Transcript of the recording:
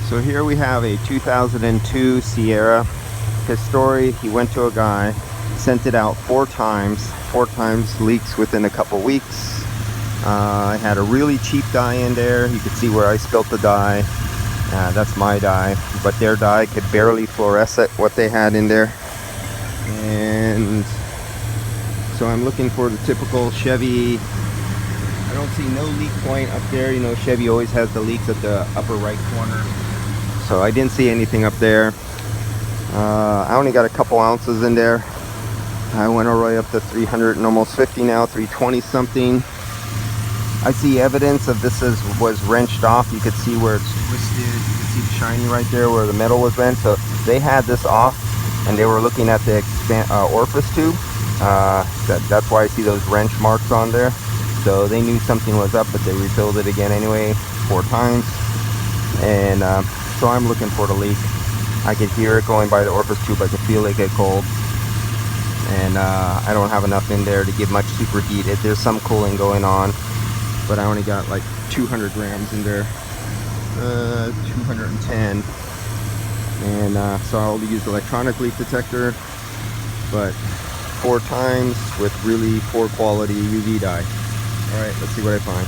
So here we have a 2002 Sierra. His story, he went to a guy, sent it out 4 times, leaks within a couple weeks. I had a really cheap dye in there. You could see where I spilt the dye. That's my dye, but their dye could barely fluorescent what they had in there. And so I'm looking for the typical Chevy. I don't see no leak point up there. You know, Chevy always has the leaks at the upper right corner. So I didn't see anything up there. I only got a couple ounces in there. I went all the way up to 300 and almost 50 now, 320 something. I see evidence of this was wrenched off. You could see where it's twisted. You can see the shiny right there where the metal was bent. So they had this off and they were looking at the orifice tube. That's why I see those wrench marks on there. So they knew something was up, but they refilled it again anyway 4 times. And so I'm looking for the leak. I could hear it going by the orifice tube. I could feel it get cold. And I don't have enough in there to give much superheat. There's some cooling going on, but I only got like 200 grams in there. 210. And so I'll use electronic leak detector, but 4 times with really poor quality UV dye. All right, let's see what I find.